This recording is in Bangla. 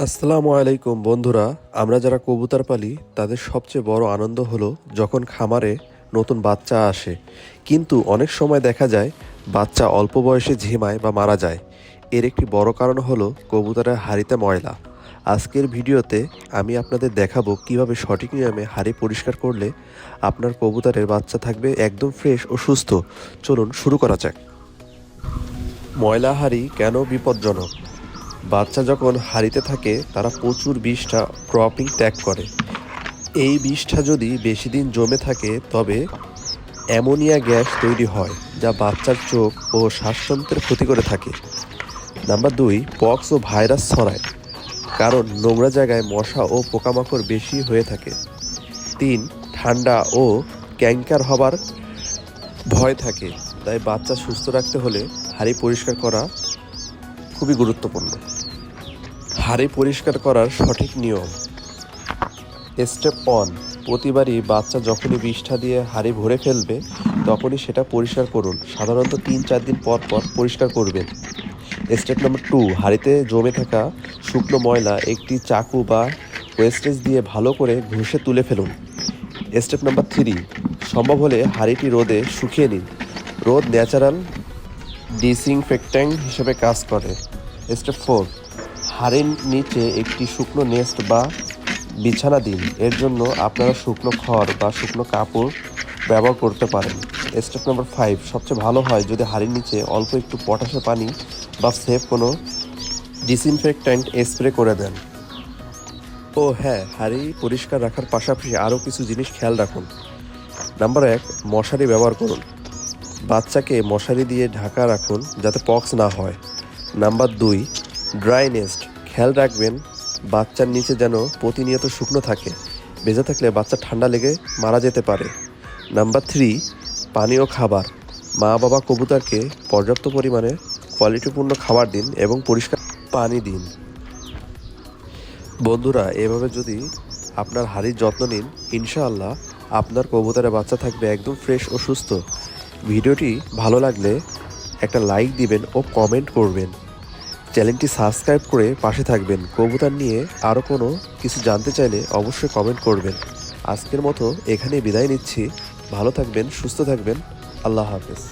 আসসালামু আলাইকুম বন্ধুরা। আমরা যারা কবুতর পালি তাদের সবচেয়ে বড় আনন্দ হলো যখন খামারে নতুন বাচ্চা আসে, কিন্তু অনেক সময় দেখা যায় বাচ্চা অল্প বয়সে ঝিমায় বা মারা যায়। এর একটি বড় কারণ হলো কবুতরের হাঁড়িতে ময়লা। আজকের ভিডিওতে আমি আপনাদের দেখাবো কিভাবে সঠিক নিয়মে হাঁড়ি পরিষ্কার করলে আপনার কবুতরের বাচ্চা থাকবে একদম ফ্রেশ ও সুস্থ। চলুন শুরু করা যাক। ময়লা হাঁড়ি কেন বিপজ্জনক? বাচ্চা যখন হাঁড়িতে থাকে তারা প্রচুর বিষটা ক্রপিং ত্যাগ করে। এই বিষটা যদি বেশি দিন জমে থাকে তবে অ্যামোনিয়া গ্যাস তৈরি হয়, যা বাচ্চার চোখ ও শ্বাসতন্ত্রের ক্ষতি করে থাকে। নাম্বার 2, পক্স ও ভাইরাস ছড়ায়, কারণ নোংরা জায়গায় মশা ও পোকামাকড় বেশি হয়ে থাকে। 3, ঠান্ডা ও ক্যাঙ্কার হবার ভয় থাকে, তাই বাচ্চা সুস্থ রাখতে হলে হাঁড়ি পরিষ্কার করা খুবই গুরুত্বপূর্ণ। হাঁড়ি পরিষ্কার করার সঠিক নিয়ম। স্টেপ 1, প্রতিবারই বাচ্চা যখনই বিষ্ঠা দিয়ে হাঁড়ি ভরে ফেলবে তখনই সেটা পরিষ্কার করুন। সাধারণত 3-4 দিন পর পর পরিষ্কার করবেন। স্টেপ নাম্বার 2, হাঁড়িতে জমে থাকা শুকনো ময়লা একটি চাকু বা ওয়েস্টেজ দিয়ে ভালো করে ঘষে তুলে ফেলুন। স্টেপ নাম্বার 3, সম্ভব হলে হাঁড়িটি রোদে শুকিয়ে নিন। রোদ ন্যাচারাল ডিসইনফেক্ট্যান্ট হিসেবে কাজ করে। স্টেপ 4, হাঁড়ির নিচে একটি শুকনো নেস্ট বা বিছানা দিন। এর জন্য আপনারা শুকনো খড় বা শুকনো কাপড় ব্যবহার করতে পারেন। স্টেপ নাম্বার 5, সবচেয়ে ভালো হয় যদি হাঁড়ির নিচে অল্প একটু পটাশের পানি বা সেফ কোনো ডিসইনফেক্ট্যান্ট স্প্রে করে দেন। ও হ্যাঁ, হাঁড়ি পরিষ্কার রাখার পাশাপাশি আরও কিছু জিনিস খেয়াল রাখুন। নাম্বার 1, মশারি ব্যবহার করুন। বাচ্চাকে মশারি দিয়ে ঢাকা রাখুন যাতে পক্স না হয়। Number 2, dry nest. খেয়াল রাখবেন বাচ্চার নিচে যেন প্রতিনিয়ত শুকনো থাকে। ভেজা থাকলে বাচ্চা ঠান্ডা লেগে মারা যেতে পারে। নাম্বার 3, পানি ও খাবার। মা বাবা কবুতরকে পর্যাপ্ত পরিমাণে কোয়ালিটিপূর্ণ খাবার দিন এবং পরিষ্কার পানি দিন। বন্ধুরা, এভাবে যদি আপনার হাঁড়ির যত্ন নিন, ইনশাআল্লাহ আপনার কবুতরের বাচ্চা থাকবে একদম ফ্রেশ ও সুস্থ। ভিডিওটি ভালো লাগলে একটা লাইক দিবেন ও কমেন্ট করবেন। চ্যানেলটি সাবস্ক্রাইব করে পাশে থাকবেন। কবুতর নিয়ে আরও কোনো কিছু জানতে চাইলে অবশ্যই কমেন্ট করবেন। আজকের মতো এখানেই বিদায় নিচ্ছি। ভালো থাকবেন, সুস্থ থাকবেন। আল্লাহ হাফেজ।